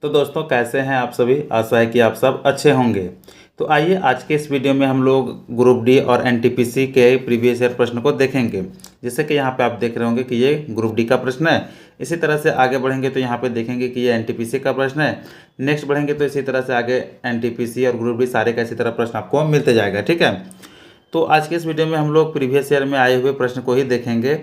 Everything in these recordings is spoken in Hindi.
तो दोस्तों कैसे हैं आप सभी। आशा है कि आप सब अच्छे होंगे। तो आइए आज के इस वीडियो में हम लोग ग्रुप डी और एनटीपीसी के प्रीवियस ईयर प्रश्न को देखेंगे। जैसे कि यहाँ पे आप देख रहे होंगे कि ये ग्रुप डी का प्रश्न है। इसी तरह से आगे बढ़ेंगे तो यहाँ पे देखेंगे कि ये एनटीपीसी का प्रश्न है। नेक्स्ट बढ़ेंगे तो इसी तरह से आगे एनटीपीसी और ग्रुप डी सारे का इसी तरह प्रश्न आपको मिलते जाएगा। ठीक है। तो आज के इस वीडियो में हम लोग प्रीवियस ईयर में आए हुए प्रश्न को ही देखेंगे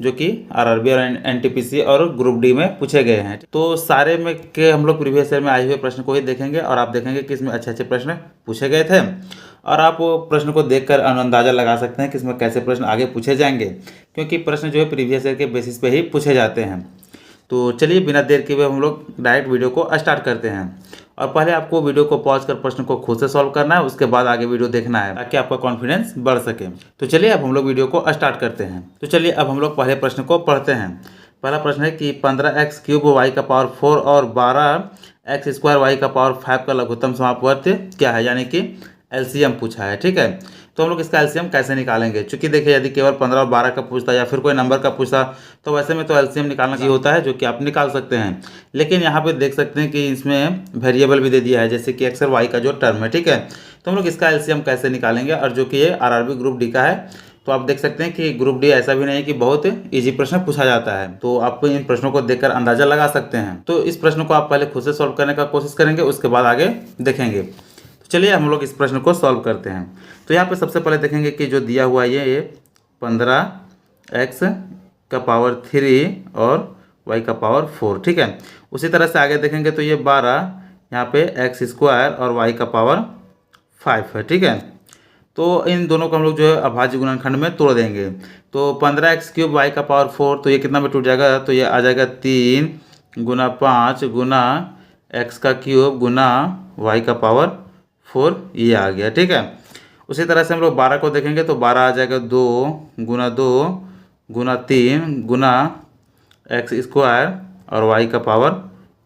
जो कि आरआरबी और एनटीपीसी और ग्रुप डी में पूछे गए हैं। तो सारे में के हम लोग प्रीवियस ईयर में आए हुए प्रश्न को ही देखेंगे और आप देखेंगे कि इसमें अच्छे अच्छे प्रश्न पूछे गए थे और आप प्रश्न को देखकर अंदाजा लगा सकते हैं कि इसमें कैसे प्रश्न आगे पूछे जाएंगे, क्योंकि प्रश्न जो है प्रीवियस ईयर के बेसिस पे ही पूछे जाते हैं। तो चलिए बिना देर किए हुए हम लोग डायरेक्ट वीडियो को स्टार्ट करते हैं। और पहले आपको वीडियो को पॉज कर प्रश्न को खुद से सॉल्व करना है, उसके बाद आगे वीडियो देखना है ताकि आपका कॉन्फिडेंस बढ़ सके। तो चलिए अब हम लोग वीडियो को स्टार्ट करते हैं। तो चलिए अब हम लोग पहले प्रश्न को पढ़ते हैं। पहला प्रश्न है कि 15x³ वाई का पावर 4 और 12x² वाई का पावर 5 का लघुत्तम समापवर्ती क्या है, यानी कि एलसीएम पूछा है। ठीक है। तो हम लोग इसका एलसीएम कैसे निकालेंगे, चूंकि देखिए यदि केवल 15 और 12 का पूछता या फिर कोई नंबर का पूछता तो वैसे में तो एलसीएम निकालना ही होता है, जो कि आप निकाल सकते हैं। लेकिन यहाँ पे देख सकते हैं कि इसमें वेरिएबल भी दे दिया है, जैसे कि एक्स और वाई का जो टर्म है। ठीक है। तो हम लोग इसका एलसीएम कैसे निकालेंगे, और जो कि ये आरआरबी ग्रुप डी का है। तो आप देख सकते हैं कि ग्रुप डी ऐसा भी नहीं है कि बहुत इजी प्रश्न पूछा जाता है, तो आप इन प्रश्नों को देखकर अंदाजा लगा सकते हैं। तो इस प्रश्न को आप पहले खुद से सॉल्व करने का कोशिश करेंगे, उसके बाद आगे देखेंगे। चलिए हम लोग इस प्रश्न को सॉल्व करते हैं। तो यहाँ पे सबसे पहले देखेंगे कि जो दिया हुआ है ये 15x का पावर 3 और y का पावर 4। ठीक है। उसी तरह से आगे देखेंगे तो ये 12 यहाँ पे x² और y का पावर 5 है। ठीक है। तो इन दोनों को हम लोग जो है अभाज्य गुणनखंड में तोड़ देंगे। तो 15x³ y का पावर 4, तो ये कितना में टूट जाएगा, तो ये आ जाएगा 3 गुना 5 गुना x³ गुना y का पावर 4, ये आ गया। ठीक है। उसी तरह से हम लोग 12 को देखेंगे तो 12 आ जाएगा 2 गुना 3 गुना x² और y का पावर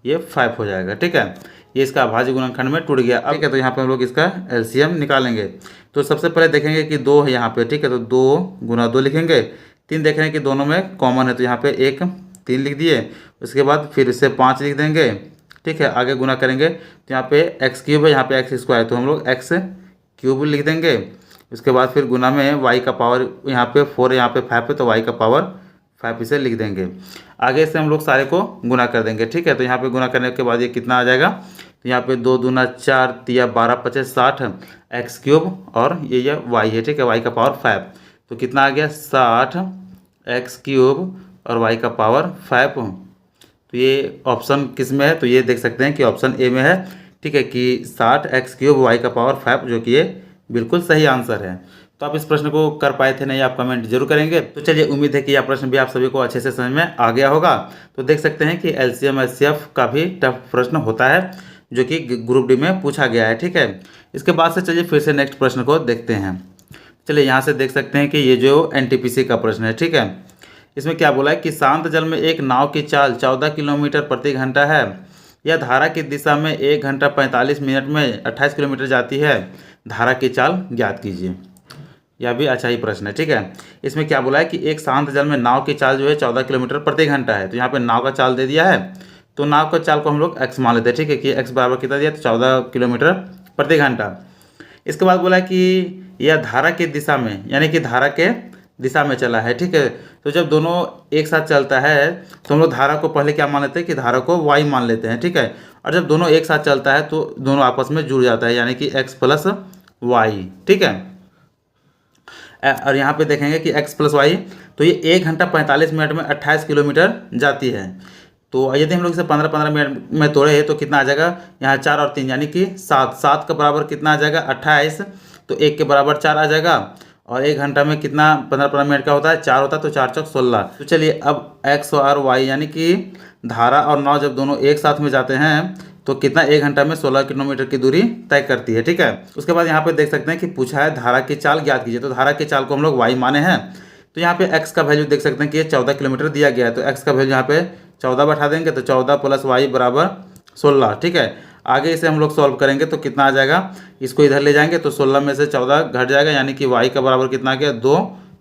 ये 5 हो जाएगा। ठीक है। ये इसका अभाज्य गुणनखंड में टूट गया। ठीक है। तो यहाँ पे हम लोग इसका एलसीएम निकालेंगे। तो सबसे पहले देखेंगे कि 2 है यहाँ पे। ठीक है। तो 2 गुना 2 लिखेंगे। 3 देख रहे हैं कि दोनों में कॉमन है, तो यहाँ पे एक 3 लिख दिए। उसके बाद फिर इससे 5 लिख देंगे। ठीक है। आगे गुना करेंगे तो यहाँ पे x³ है, यहाँ पे x², तो हम लोग x³ लिख देंगे। उसके बाद फिर गुना में y का पावर यहाँ पे 4 है, यहाँ पे 5 है, तो y का पावर 5 इसे लिख देंगे। आगे से हम लोग सारे को गुना कर देंगे। ठीक है। तो यहाँ पे गुना करने के बाद ये कितना आ जाएगा, तो यहाँ पे 2 दूना 4 तिया 12 25 60 x³ और ये y है। ठीक है। y का पावर 5, तो कितना आ गया 60 x³ और y का पावर 5। तो ये ऑप्शन किस में है, तो ये देख सकते हैं कि ऑप्शन ए में है। ठीक है, कि 60 x³ y का पावर 5, जो कि ये बिल्कुल सही आंसर है। तो आप इस प्रश्न को कर पाए थे नहीं, आप कमेंट जरूर करेंगे। तो चलिए उम्मीद है कि यह प्रश्न भी आप सभी को अच्छे से समझ में आ गया होगा। तो देख सकते हैं कि एलसीएम एचसीएफ का भी टफ प्रश्न होता है, जो कि ग्रुप डी में पूछा गया है। ठीक है। इसके बाद से चलिए फिर से नेक्स्ट प्रश्न को देखते हैं। चलिए यहाँ से देख सकते हैं कि ये जो एनटीपीसी का प्रश्न है। ठीक है। इसमें क्या बोला है कि शांत जल में एक नाव की चाल 14 किलोमीटर प्रति घंटा है। यह धारा की दिशा में 1 घंटा 45 मिनट में 28 किलोमीटर जाती है। धारा की चाल ज्ञात कीजिए। यह भी अच्छा ही प्रश्न है। ठीक है। इसमें क्या बोला है कि एक शांत जल में नाव की चाल जो है 14 किलोमीटर प्रति घंटा है। तो यहाँ पे नाव का चाल दे दिया है, तो नाव का चाल को हम लोग x मान लेते हैं। ठीक है, कि x बराबर कितना दिया, तो 14 किलोमीटर प्रति घंटा। इसके बाद बोला है कि यह धारा की दिशा में, यानी कि धारा के दिशा में चला है। ठीक है। तो जब दोनों एक साथ चलता है तो हम लोग धारा को पहले क्या मान लेते हैं कि धारा को y मान लेते हैं। ठीक है। और जब दोनों एक साथ चलता है तो दोनों आपस में जुड़ जाता है, यानी कि x प्लस वाई। ठीक है। और यहाँ पे देखेंगे कि x प्लस वाई, तो ये 1 घंटा 45 मिनट में 28 किलोमीटर जाती है। तो यदि हम लोग इसे 15-15 मिनट में तोड़े तो कितना आ जाएगा, यहाँ 4 और 3 यानी कि 7। 7 का बराबर कितना आ जाएगा 28, तो 1 के बराबर 4 आ जाएगा। और 1 घंटा में कितना 15-15 मिनट का होता है, 4 होता है, तो 4 चौक 16। तो चलिए अब x और y यानी कि धारा और नाव जब दोनों एक साथ में जाते हैं तो कितना 1 घंटा में 16 किलोमीटर की दूरी तय करती है। ठीक है। उसके बाद यहाँ पे देख सकते हैं कि पूछा है धारा की चाल ज्ञात कीजिए। तो धारा की चाल को हम लोग y माने हैं। तो यहाँ पे x का वैल्यू देख सकते हैं कि ये 14 किलोमीटर दिया गया है, तो x का वैल्यू यहाँ पे 14 बैठा देंगे, तो 14 प्लस वाई बराबर 16। ठीक है। आगे इसे हम लोग सॉल्व करेंगे तो कितना आ जाएगा, इसको इधर ले जाएंगे तो 16 में से 14 घट जाएगा, यानी कि y का बराबर कितना आ गया 2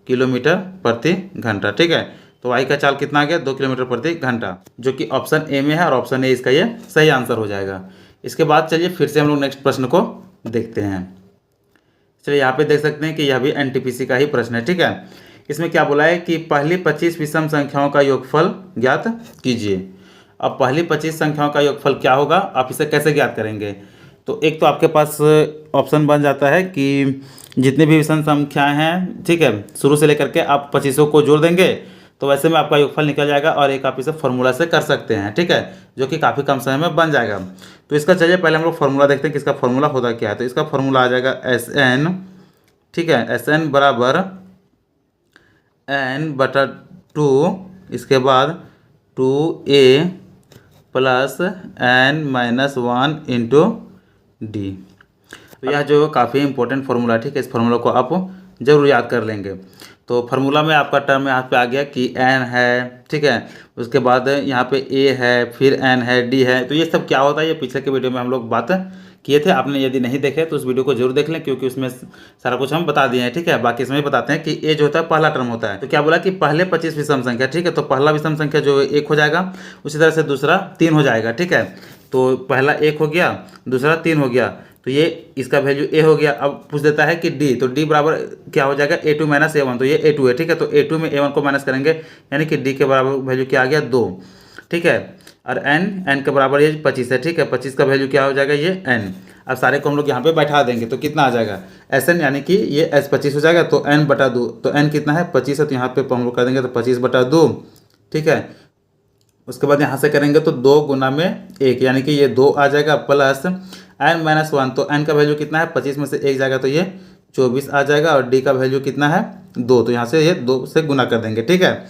किलोमीटर प्रति घंटा। ठीक है। तो वाई का चाल कितना आ गया 2 किलोमीटर प्रति घंटा, जो कि ऑप्शन ए में है और ऑप्शन ए इसका ये सही आंसर हो जाएगा। इसके बाद चलिए फिर से हम लोग नेक्स्ट प्रश्न को देखते हैं। चलिए यहाँ पे देख सकते हैं कि यह भी एनटीपीसी का ही प्रश्न है, ठीक है। इसमें क्या बोला है कि पहली 25 विषम संख्याओं का योगफल ज्ञात कीजिए। अब पहली 25 संख्याओं का योगफल क्या होगा, आप इसे कैसे ज्ञात करेंगे? तो एक तो आपके पास ऑप्शन बन जाता है कि जितनी भी विषम संख्याएं हैं, ठीक है, शुरू से लेकर के आप 25 को जोड़ देंगे तो वैसे में आपका योगफल निकल जाएगा, और एक आप इसे फॉर्मूला से कर सकते हैं, ठीक है, जो कि काफ़ी कम समय में बन जाएगा। तो इसका चलिए पहले हम लोग फॉर्मूला देखते हैं कि इसका फॉर्मूला होता क्या है। तो इसका फॉर्मूला आ जाएगा SN, ठीक है, SN बराबर n/2, इसके बाद 2a plus n-1 into D. तो यह जो काफ़ी इंपॉर्टेंट फार्मूला है, ठीक है, इस फार्मूला को आप जरूर याद कर लेंगे। तो फार्मूला में आपका टर्म यहाँ पे आ गया कि n है, ठीक है, उसके बाद यहाँ पे a है, फिर n है, d है। तो ये सब क्या होता है, ये पिछले के वीडियो में हम लोग बात किए थे। आपने यदि नहीं देखे तो उस वीडियो को जरूर देख लें, क्योंकि उसमें सारा कुछ हम बता दिए हैं, ठीक है। बाकी इसमें बताते हैं कि ए जो होता है पहला टर्म होता है। तो क्या बोला कि पहले 25 विषम संख्या, ठीक है, तो पहला विषम संख्या जो 1 हो जाएगा, उसी तरह से दूसरा 3 हो जाएगा, ठीक है। तो पहला 1 हो गया, दूसरा 3 हो गया, तो ये इसका वैल्यू ए हो गया। अब पूछ देता है कि डी, तो डी बराबर क्या हो जाएगा A2 माइनस A1, तो ये A2 है, ठीक है। तो A2 में A1 को माइनस करेंगे, यानी कि डी के बराबर वैल्यू क्या आ गया 2, ठीक है। और n के बराबर ये 25 है, ठीक है, 25 का वैल्यू क्या हो जाएगा ये n। अब सारे को हम लोग यहाँ पे बैठा देंगे तो कितना आ जाएगा SN, यानी कि ये S25 हो जाएगा। तो n/2, तो n कितना है 25 है, तो यहाँ पे हम लोग कर देंगे तो 25/2, ठीक है। उसके बाद यहाँ से करेंगे तो 2 गुना में 1, यानी कि ये 2 आ जाएगा, प्लस n-1, तो n का वैल्यू कितना है 25 में से 1 जाएगा तो ये 24 आ जाएगा, और d का वैल्यू कितना है 2, तो यहाँ से ये 2 से गुना कर देंगे, ठीक है।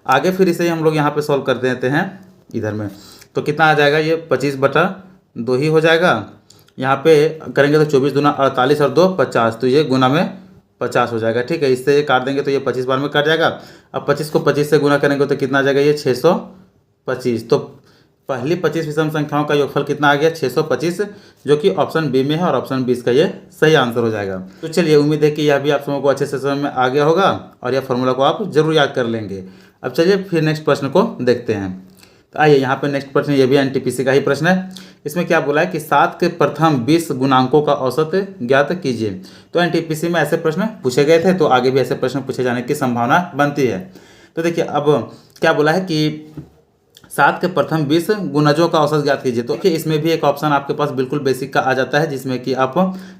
आगे फिर इसे हम लोग यहाँ पे सॉल्व कर देते हैं इधर में, तो कितना आ जाएगा ये 25/2 ही हो जाएगा। यहाँ पे करेंगे तो 24 दूना 48 और 2 50, तो ये गुना में 50 हो जाएगा, ठीक है। इससे ये काट देंगे तो ये 25 बार में कट जाएगा। अब 25 को 25 से गुना करेंगे तो कितना आ जाएगा ये 625। तो पहली 25 विषम संख्याओं का योगफल कितना आ गया 625, जो कि ऑप्शन बी में है, और ऑप्शन 20 का ये सही आंसर हो जाएगा। तो चलिए उम्मीद है कि यह भी आप लोगों को अच्छे से समझ में आ गया होगा, और यह फॉर्मूला को आप जरूर याद कर लेंगे। अब चलिए फिर नेक्स्ट प्रश्न को देखते हैं। तो आइए यहाँ पे नेक्स्ट प्रश्न, ये भी एनटीपीसी का ही प्रश्न है। इसमें क्या बोला है कि 7 के प्रथम 20 गुणांकों का औसत ज्ञात कीजिए। तो एनटीपीसी में ऐसे प्रश्न पूछे गए थे, तो आगे भी ऐसे प्रश्न पूछे जाने की संभावना बनती है। तो देखिए अब क्या बोला है कि 7 के प्रथम 20 गुणजों का औसत ज्ञात कीजिए। तो देखिए इसमें भी एक ऑप्शन आपके पास बिल्कुल बेसिक का आ जाता है, जिसमें कि आप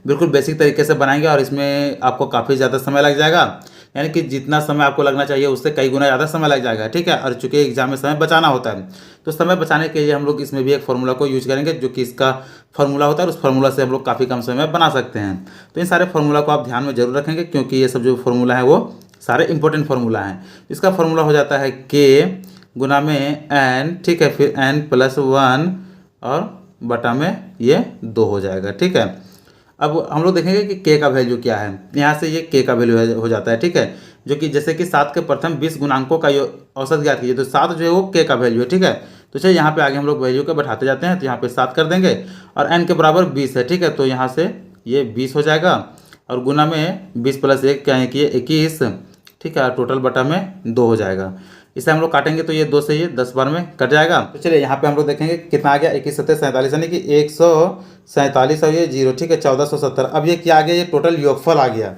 बिल्कुल बेसिक तरीके से बनाएंगे, और इसमें आपको काफ़ी ज़्यादा समय लग जाएगा, यानी कि जितना समय आपको लगना चाहिए उससे कई गुना ज़्यादा समय लग जाएगा, ठीक है। और चूंकि एग्जाम में समय बचाना होता है, तो समय बचाने के लिए हम लोग इसमें भी एक फार्मूला को यूज करेंगे, जो कि इसका फार्मूला होता है, और उस फार्मूला से हम लोग काफ़ी कम समय में बना सकते हैं। तो इन सारे फार्मूला को आप ध्यान में जरूर रखेंगे, क्योंकि ये सब जो फार्मूला है वो सारे इंपॉर्टेंट फार्मूला हैं। इसका फार्मूला हो जाता है K गुना में n, ठीक है, फिर n+1 और बटा में ये 2 हो जाएगा, ठीक है। अब हम लोग देखेंगे कि k का वैल्यू क्या है। यहाँ से ये k का वैल्यू हो जाता है, ठीक है, जो कि जैसे कि 7 के प्रथम 20 गुणांकों का औसत ज्ञात कीजिए, तो 7 जो है वो k का वैल्यू है, ठीक है। तो चलिए यहाँ पे आगे हम लोग वैल्यू को बैठाते जाते हैं, तो यहाँ पे 7 कर देंगे, और n के बराबर 20 है, ठीक है, तो यहाँ से ये 20 हो जाएगा, और गुना में 20 + 1 क्या है कि ये 21, ठीक है, टोटल बटा में 2 हो जाएगा। इसे हम लोग काटेंगे तो ये 2 से ये 10 बार में कट जाएगा। तो चलिए यहाँ पे हम लोग देखेंगे कितना आ गया 21 7 47, यानी कि 147 और ये 0, ठीक है, 1470। अब ये क्या आ गया, ये टोटल योगफल आ गया,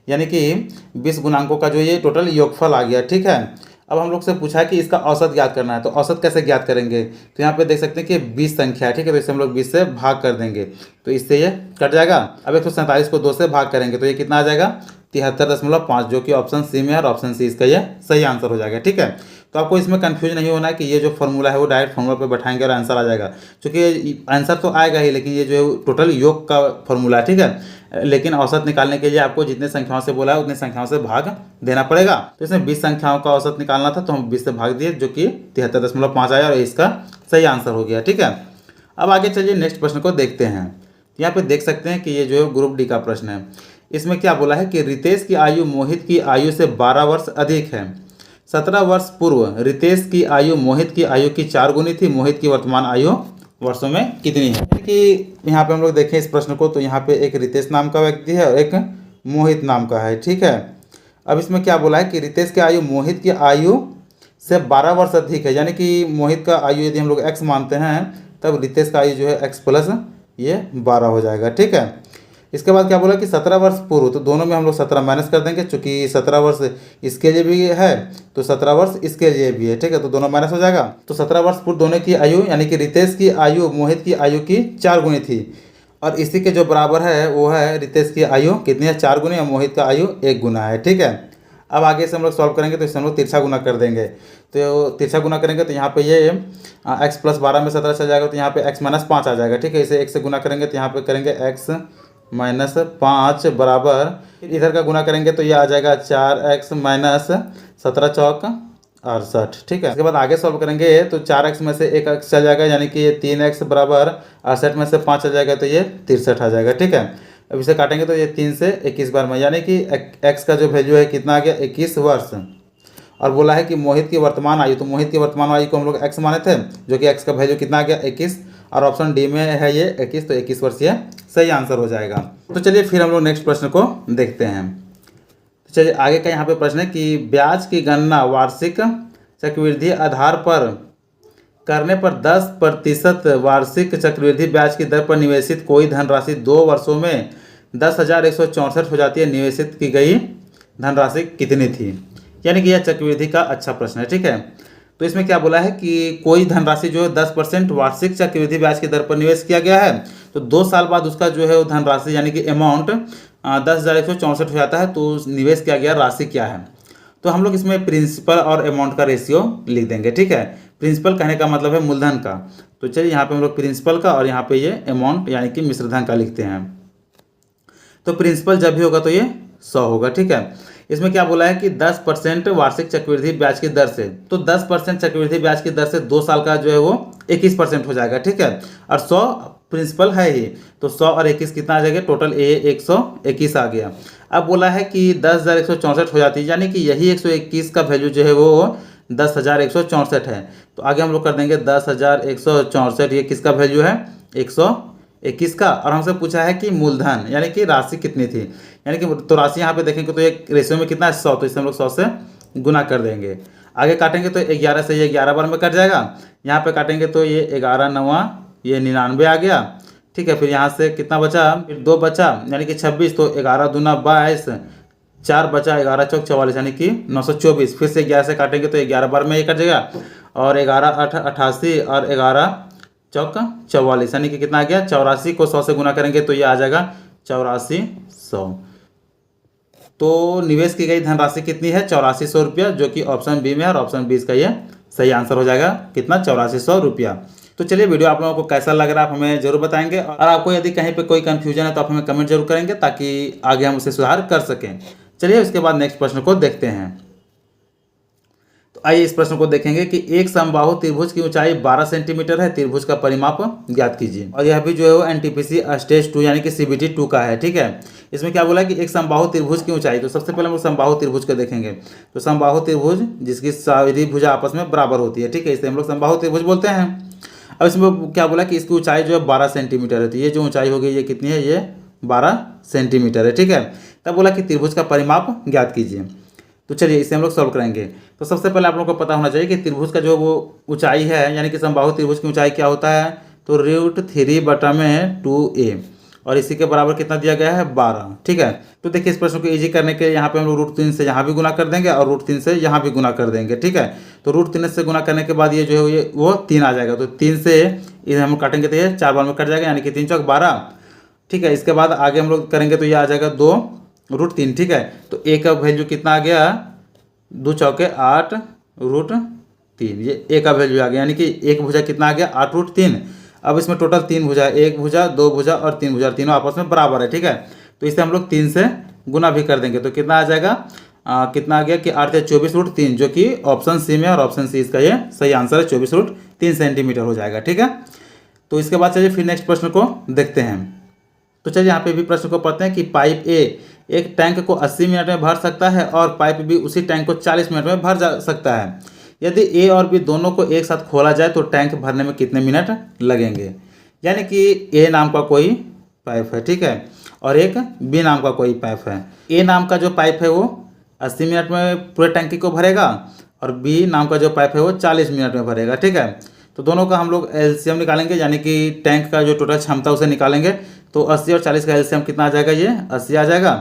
यानी कि 20 गुणांकों का जो ये टोटल योगफल आ गया, ठीक है। अब हम लोग से पूछा है कि इसका औसत ज्ञात करना है, तो औसत कैसे ज्ञात करेंगे। तो यहाँ पे देख सकते हैं कि 20 संख्या है, ठीक है, तो इसे हम लोग 20 से भाग कर देंगे, तो इससे ये कट जाएगा। अब 147 को 2 से भाग करेंगे तो ये कितना आ जाएगा 73.5, जो कि ऑप्शन सी में है, और ऑप्शन सी इसका ये सही आंसर हो जाएगा, ठीक है। तो आपको इसमें कंफ्यूज नहीं होना है कि ये जो फॉर्मूला है वो डायरेक्ट फॉर्मूला पे बैठाएंगे और आंसर आ जाएगा, क्योंकि आंसर तो आएगा ही, लेकिन ये जो है टोटल योग का फॉर्मूला है, ठीक है। लेकिन औसत निकालने के लिए आपको जितने संख्याओं से बोला है उतनी संख्याओं से भाग देना पड़ेगा। तो इसमें 20 संख्याओं का औसत निकालना था, तो हम 20 से भाग दिए, जो कि 73.5 आया, और इसका सही आंसर हो गया, ठीक है। अब आगे चलिए नेक्स्ट प्रश्न को देखते हैं। यहाँ पे देख सकते हैं कि ये जो है ग्रुप डी का प्रश्न है। इसमें क्या बोला है कि रितेश की आयु मोहित की आयु से 12 वर्ष अधिक है। 17 वर्ष पूर्व रितेश की आयु मोहित की आयु की 4 गुनी थी। मोहित की वर्तमान आयु वर्षों में कितनी है। कि यहाँ पे हम लोग देखें इस प्रश्न को, तो यहाँ पे एक रितेश नाम का व्यक्ति है और एक मोहित नाम का है, ठीक है। अब इसमें क्या बोला है कि रितेश की आयु मोहित की आयु से 12 वर्ष अधिक है, यानी कि मोहित का आयु यदि हम लोग x मानते हैं तब रितेश का आयु जो है x प्लस ये 12 हो जाएगा। ठीक है, इसके बाद क्या बोला कि 17 वर्ष पूर्व, तो दोनों में हम लोग 17 माइनस कर देंगे, चूंकि 17 वर्ष इसके लिए भी है तो 17 वर्ष इसके लिए भी है। ठीक है, तो दोनों माइनस हो जाएगा। तो 17 वर्ष पूर्व दोनों की आयु यानी कि रितेश की आयु मोहित की आयु की 4 गुनी थी, और इसी के जो बराबर है वो है रितेश की आयु कितनी है, 4 गुनी, और मोहित का आयु 1 गुना है। ठीक है, अब आगे से हम लोग सॉल्व करेंगे तो इससे हम लोग तिरछा गुना कर देंगे। तो तिरछा गुना करेंगे तो यहाँ पे ये x प्लस 12 में 17 चल जाएगा, तो यहाँ पे x माइनस 5 आ जाएगा। ठीक है, इसे 1 से गुना करेंगे तो यहाँ पे करेंगे x माइनस 5 बराबर, इधर का गुना करेंगे तो ये आ जाएगा 4x माइनस 17 चौक 68। ठीक है, इसके बाद आगे सॉल्व करेंगे तो 4x में से 1x चल जाएगा, यानी कि ये 3x बराबर 68 में से 5 चल जाएगा तो ये 63 आ जाएगा। ठीक है, अब इसे काटेंगे तो ये 3 से 21 बार में, यानी कि x का जो वैल्यू है कितना आ गया, 21 वर्ष। और बोला है कि मोहित की वर्तमान आयु, तो मोहित की वर्तमान आयु को हम लोग x माने थे, जो कि x का वैल्यू कितना आ गया, 21, और ऑप्शन डी में है ये 21, तो 21 वर्ष ये सही आंसर हो जाएगा। तो चलिए फिर हम लोग नेक्स्ट प्रश्न को देखते हैं। तो चलिए आगे का यहाँ पे प्रश्न है कि ब्याज की गणना वार्षिक चक्रवृद्धि आधार पर करने पर 10% वार्षिक चक्रवृद्धि ब्याज की दर पर निवेशित कोई धनराशि 2 वर्षों में 10,164 हो जाती है। निवेशित की गई धनराशि कितनी थी, यानी कि यह चक्रवृद्धि का अच्छा प्रश्न है। ठीक है, तो इसमें क्या बोला है कि कोई धनराशि जो है 10% वार्षिक चक्रवृद्धि ब्याज की दर पर निवेश किया गया है, तो 2 साल बाद उसका जो है वो धनराशि यानी कि अमाउंट 10,164 हो जाता है। तो निवेश किया गया राशि क्या है, तो हम लोग इसमें प्रिंसिपल और अमाउंट का रेशियो लिख देंगे। ठीक है, प्रिंसिपल कहने का मतलब है मूलधन का, तो चलिए यहाँ पे हम लोग प्रिंसिपल का और यहाँ पे ये अमाउंट यानी कि मिश्रधन का लिखते हैं। तो प्रिंसिपल जब भी होगा तो ये 100 होगा। ठीक है, इसमें क्या बोला है कि 10% वार्षिक चक्रवृद्धि ब्याज की दर से, तो 10% चक्रवृद्धि ब्याज की दर से 2 साल का जो है वो 21% हो जाएगा। ठीक है, और 100 प्रिंसिपल है ही, तो 100 और 21 कितना आ जाएगा, टोटल 121 आ गया। अब बोला है कि 10,164 हो जाती है, यानी कि यही 121 का वैल्यू जो है वो 10,164 है। तो आगे हम लोग कर देंगे 10,164, ये किसका वैल्यू है, 121 का, और हमसे पूछा है कि मूलधन यानी कि राशि कितनी थी, यानी कि तो राशि यहाँ पे देखेंगे तो एक रेशियो में कितना है 100, तो इसे हम लोग 100 से गुना कर देंगे। आगे काटेंगे तो 11 से ये 11 बार में कट जाएगा, यहाँ पे काटेंगे तो ये 11 9 ये 99 आ गया। ठीक है, फिर यहाँ से कितना बचा, फिर 2 बचा यानी कि 26, तो 11 दूना 22, 4 बचा, 11 चौक 44 यानी कि 924। फिर से 11 से काटेंगे तो 11 बार में ये कट जाएगा, और 11 8 88 और 11 चौक 44 यानी कि कितना आ गया 84 को 100 से गुना करेंगे तो ये आ जाएगा 8400। तो निवेश की गई धनराशि कितनी है, 8400 रुपया, जो कि ऑप्शन बी में है, और ऑप्शन बी इसका ये सही आंसर हो जाएगा, कितना 8400 रुपया। तो चलिए वीडियो आप लोगों को कैसा लग रहा है आप हमें जरूर बताएंगे, और आपको यदि कहीं पे कोई कंफ्यूजन है तो आप हमें कमेंट जरूर करेंगे ताकि आगे हम उसे सुधार कर सकें। चलिए उसके बाद नेक्स्ट प्रश्न को देखते हैं। तो आइए इस प्रश्न को देखेंगे कि एक समबाहु त्रिभुज की ऊंचाई 12 सेंटीमीटर है, त्रिभुज का परिमाप ज्ञात कीजिए। और यह भी जो है वो एनटीपीसी स्टेज 2 यानी कि सीबीटी 2 का है। ठीक है, इसमें क्या बोला कि एक समबाहु त्रिभुज की ऊंचाई, तो सबसे पहले हम लोग समबाहु त्रिभुज को देखेंगे। तो समबाहु त्रिभुज जिसकी सारी भुजा आपस में बराबर होती है, ठीक है, इसे हम लोग समबाहु त्रिभुज बोलते हैं। अब इसमें क्या बोला कि इसकी ऊंचाई जो है 12 सेंटीमीटर है, तो ये जो ऊंचाई होगी ये कितनी है, ये 12 सेंटीमीटर है। ठीक है, तब बोला कि त्रिभुज का परिमाप ज्ञात कीजिए। तो चलिए इसे हम लोग सॉल्व करेंगे। तो सबसे पहले आप लोगों को पता होना चाहिए कि त्रिभुज का जो वो ऊंचाई है यानी कि समबाहु त्रिभुज की ऊंचाई क्या होता है, तो √3/2a, और इसी के बराबर कितना दिया गया है 12। ठीक है, तो देखिए इस प्रश्न को इजी करने के लिए यहाँ पे हम लोग √3 से यहाँ भी गुना कर देंगे और √3 से यहाँ भी गुना कर देंगे। ठीक है, तो √3 से गुना करने के बाद ये जो है ये वो 3 आ जाएगा, तो 3 से इसे हम काटेंगे तो ये 4 बार में कट जाएगा, यानी कि 3 चौक 12। ठीक है, इसके बाद आगे हम लोग करेंगे तो ये आ जाएगा 2√3। ठीक है, तो ए का वैल्यू कितना आ गया, 2 चौके 8 √3, ये ए का वैल्यू आ गया, यानी कि एक भुजा कितना आ गया 8√3। अब इसमें टोटल 3 भुजा, 1 भुजा 2 भुजा और 3 भुजा, तीनों आपस में बराबर है। ठीक है, तो इसे हम लोग 3 से गुना भी कर देंगे तो कितना आ जाएगा, कितना आ गया कि 8 या 24√3, जो कि ऑप्शन सी में, और ऑप्शन सी इसका ये सही आंसर है, 24√3 सेंटीमीटर हो जाएगा। ठीक है, तो इसके बाद चलिए फिर नेक्स्ट प्रश्न को देखते हैं। तो चलिए यहाँ पे भी प्रश्न को पढ़ते हैं कि पाइप ए एक टैंक को 80 मिनट में भर सकता है और पाइप बी उसी टैंक को 40 मिनट में भर जा सकता है। यदि ए और बी दोनों को एक साथ खोला जाए तो टैंक भरने में कितने मिनट लगेंगे, यानी कि ए नाम का कोई पाइप है, ठीक है, और एक बी नाम का कोई पाइप है। ए नाम का जो पाइप है वो 80 मिनट में पूरे टैंकी को भरेगा, और बी नाम का जो पाइप है वो 40 मिनट में भरेगा, ठीक है। तो दोनों का हम लोग एलसीएम निकालेंगे, यानी कि टैंक का जो टोटल क्षमता उसे निकालेंगे। तो 80 और 40 का एलसीएम कितना आ जाएगा, ये 80 आ जाएगा।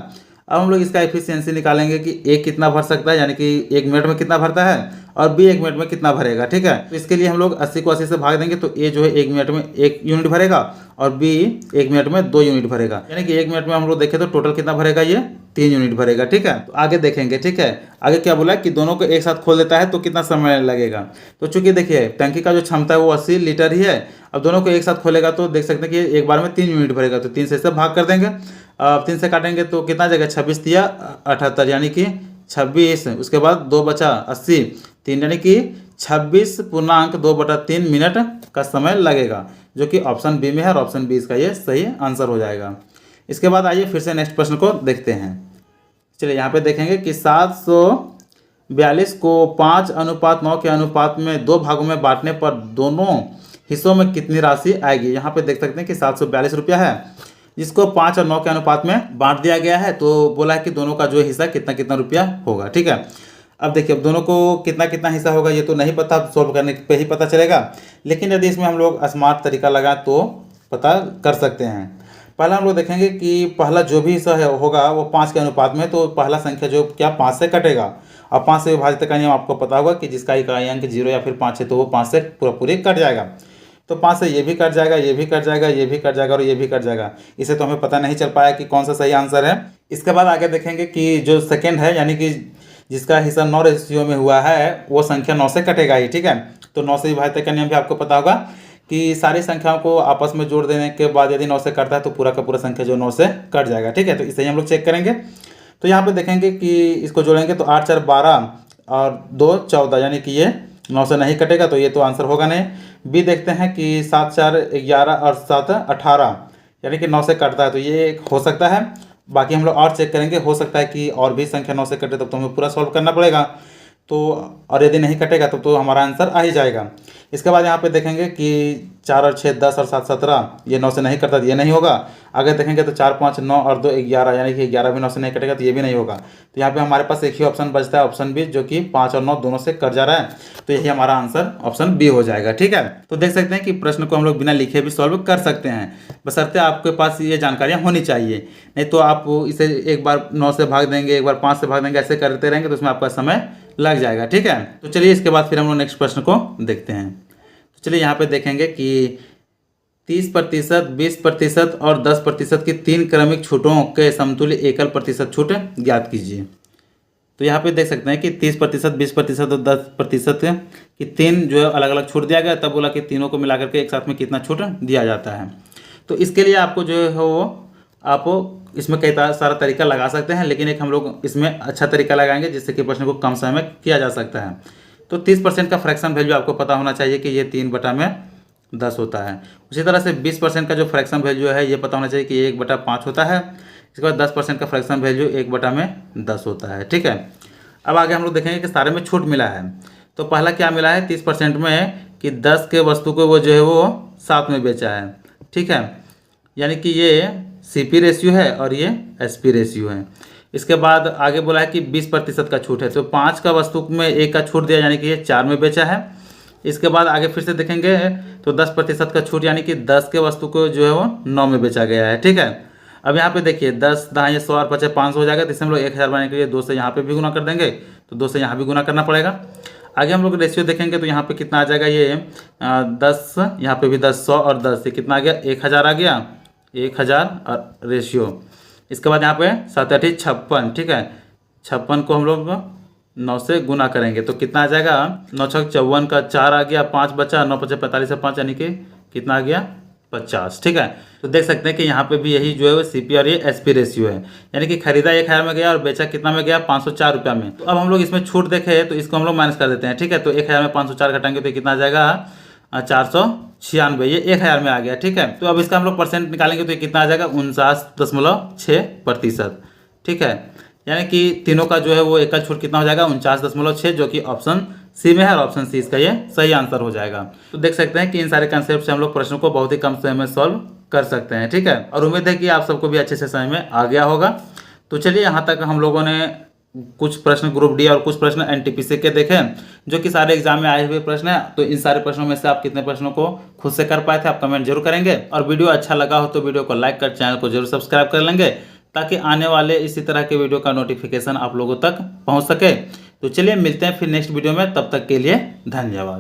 अब हम लोग इसका एफिशिएंसी निकालेंगे कि ए कितना भर सकता है, यानी कि 1 मिनट में कितना भरता है, और बी 1 मिनट में कितना भरेगा, ठीक है। तो इसके लिए हम लोग 80 को 80 से भाग देंगे, तो ए जो है 1 मिनट में 1 यूनिट भरेगा और बी 1 मिनट में 2 यूनिट भरेगा, यानी कि 1 मिनट में हम लोग देखें तो टोटल कितना भरेगा, ये 3 यूनिट भरेगा, ठीक है। तो आगे देखेंगे, ठीक है। आगे क्या बोला कि दोनों को एक साथ खोल देता है तो कितना समय लगेगा। तो चूंकि देखिए टंकी का जो क्षमता है वो 80 लीटर ही है। अब दोनों को एक साथ खोलेगा तो देख सकते हैं कि एक बार में 3 यूनिट भरेगा, तो 3 से इससे भाग कर देंगे। अब 3 से काटेंगे तो कितना जाएगा, 26 या 78, यानी कि 26, उसके बाद 2 बचा 80, 3 यानी कि 26.2/3 मिनट का समय लगेगा, जो कि ऑप्शन बी में है, और ऑप्शन बी इसका ये सही आंसर हो जाएगा। इसके बाद आइए फिर से नेक्स्ट प्रश्न को देखते हैं। चलिए यहाँ पे देखेंगे कि 742 को 5:9 के अनुपात में 2 भागों में बांटने पर दोनों हिस्सों में कितनी राशि आएगी। यहाँ पे देख सकते हैं कि 742 रुपया है, जिसको 5 और 9 के अनुपात में बांट दिया गया है। तो बोला है कि दोनों का जो हिस्सा कितना कितना रुपया होगा, ठीक है। अब देखिए अब दोनों को कितना कितना हिस्सा होगा ये तो नहीं पता, सॉल्व करने पे ही पता चलेगा। लेकिन यदि इसमें हम लोग स्मार्ट तरीका लगाएं तो पता कर सकते हैं। पहला हम लोग देखेंगे कि पहला जो भी हिस्सा होगा वो 5 के अनुपात में, तो पहला संख्या जो क्या 5 से कटेगा। और 5 से विभाजित का नियम आपको पता होगा कि जिसका इकाई अंक 0 या फिर 5 है तो वो 5 से पूरी कट जाएगा। तो 5 से ये भी कट जाएगा, ये भी कट जाएगा, ये भी कट जाएगा और ये भी कट जाएगा। इसे तो हमें पता नहीं चल पाया कि कौन सा सही आंसर है। इसके बाद आगे देखेंगे कि जो सेकेंड है, यानी कि जिसका हिस्सा 9 रेशियो में हुआ है, वो संख्या 9 से कटेगा ही, ठीक है। तो 9 से विभाजित का नियम भी आपको पता होगा कि सारी संख्याओं को आपस में जोड़ देने के बाद यदि 9 से कटता है तो पूरा का पूरा संख्या जो 9 से कट जाएगा, ठीक है। तो इसे ही हम लोग चेक करेंगे। तो यहाँ पे देखेंगे कि इसको जोड़ेंगे तो 8 4 12 और 2 14, यानी कि ये 9 से नहीं कटेगा, तो ये तो आंसर होगा नहीं। बी देखते हैं कि 7 4 11 और 7 18, यानी कि 9 से कटता है, तो ये हो सकता है। बाकी हम लोग और चेक करेंगे, हो सकता है कि और भी संख्या 9 से कटे, तब तो हमें पूरा सॉल्व करना पड़ेगा। तो और यदि नहीं कटेगा तब तो हमारा आंसर आ ही जाएगा। इसके बाद यहाँ पे देखेंगे कि 4 और 6 10 और 7 17, ये 9 से नहीं कटता तो ये नहीं होगा। आगे देखेंगे तो 4 5 9 और 2 11, यानी कि 11 भी 9 से नहीं कटेगा तो ये भी नहीं होगा। तो यहाँ पे हमारे पास एक ही ऑप्शन बचता है, ऑप्शन बी, जो कि 5 और 9 दोनों से कट जा रहा है। तो यही हमारा आंसर ऑप्शन बी हो जाएगा, ठीक है। तो देख सकते हैं कि प्रश्न को हम लोग बिना लिखे भी सॉल्व कर सकते हैं, बशर्ते आपके पास ये जानकारियाँ होनी चाहिए। नहीं तो आप इसे एक बार 9 से भाग देंगे, एक बार 5 से भाग देंगे, ऐसे करते रहेंगे तो उसमें आपका समय लग जाएगा, ठीक है। तो चलिए इसके बाद फिर हम लोग नेक्स्ट प्रश्न को देखते हैं। तो चलिए यहाँ पे देखेंगे कि 30%, 20% और 10% की 3 क्रमिक छूटों के समतुल्य एकल प्रतिशत छूट ज्ञात कीजिए। तो यहाँ पे देख सकते हैं कि 30%, 20% और 10% की 3 जो है अलग अलग छूट दिया गया। तब बोला कि तीनों को मिलाकर के एक साथ में कितना छूट दिया जाता है। तो इसके लिए आपको जो है वो आप इसमें कई सारा तरीका लगा सकते हैं, लेकिन एक हम लोग इसमें अच्छा तरीका लगाएंगे जिससे कि प्रश्न को कम समय में किया जा सकता है। तो 30% का फ्रैक्शन वैल्यू आपको पता होना चाहिए कि ये 3/10 होता है। उसी तरह से 20% का जो फ्रैक्शन वैल्यू है ये पता होना चाहिए कि 1/5 होता है। इसके बाद 10% का फ्रैक्शन वैल्यू 1/10 होता है, ठीक है। अब आगे हम लोग देखेंगे कि सारे में छूट मिला है। तो पहला क्या मिला है 30% में कि 10 के वस्तु को वो जो है वो 7 में बेचा है, ठीक है। यानी कि ये CP रेशियो है और ये SP रेशियो है। इसके बाद आगे बोला है कि 20% का छूट है, तो 5 का वस्तु में 1 का छूट दिया, यानी कि ये 4 में बेचा है। इसके बाद आगे फिर से देखेंगे तो 10% का छूट, यानी कि 10 के वस्तु को जो है वो 9 में बेचा गया है, ठीक है। अब यहाँ पे देखिए 10 10 100 और 50 500 हो जाएगा। तो इससे हम लोग 1000 बनाने के लिए 2 से यहाँ पे भी गुना कर देंगे, तो 2 से यहाँ भी गुना करना पड़ेगा। आगे हम लोग रेशियो देखेंगे तो यहाँ पे कितना आ जाएगा, ये 10, यहाँ पे भी 10 100 और 10 से कितना आ गया 1000 आ गया, 1000 और रेशियो। इसके बाद यहाँ पे 7 8 56, ठीक है। 56 को हम लोग 9 से गुना करेंगे तो कितना आ जाएगा 9 6 54 का 4 आ गया, 5 बचा, 9 5 45 5, यानी कि कितना आ गया 50, ठीक है। तो देख सकते हैं कि यहाँ पे भी यही जो है वो CP और ये SP रेशियो है, यानी कि खरीदा 1000 में गया और बेचा कितना में गया 504 रुपया में। तो अब हम लोग इसमें छूट देखे तो इसको हम लोग माइनस कर देते हैं, ठीक है। तो 1000 में 504 घटाएंगे तो कितना आ जाएगा 496, ये 1000 में आ गया, ठीक है। तो अब इसका हम लोग परसेंट निकालेंगे तो ये कितना आ जाएगा 49.6%, ठीक है। यानी कि तीनों का जो है वो एकल छूट कितना हो जाएगा 49.6, जो कि ऑप्शन सी में है, और ऑप्शन सी इसका ये सही आंसर हो जाएगा। तो देख सकते हैं कि इन सारे कंसेप्ट से हम लोग प्रश्नों को बहुत ही कम समय में सॉल्व कर सकते हैं, ठीक है। और उम्मीद है कि आप सबको भी अच्छे से समझ में आ गया होगा। तो चलिए यहाँ तक हम लोगों ने कुछ प्रश्न ग्रुप डी और कुछ प्रश्न एनटीपीसी के देखें, जो कि सारे एग्जाम में आए हुए प्रश्न हैं। तो इन सारे प्रश्नों में से आप कितने प्रश्नों को खुद से कर पाए थे, आप कमेंट जरूर करेंगे। और वीडियो अच्छा लगा हो तो वीडियो को लाइक कर चैनल को जरूर सब्सक्राइब कर लेंगे, ताकि आने वाले इसी तरह के वीडियो का नोटिफिकेशन आप लोगों तक पहुँच सके। तो चलिए मिलते हैं फिर नेक्स्ट वीडियो में, तब तक के लिए धन्यवाद।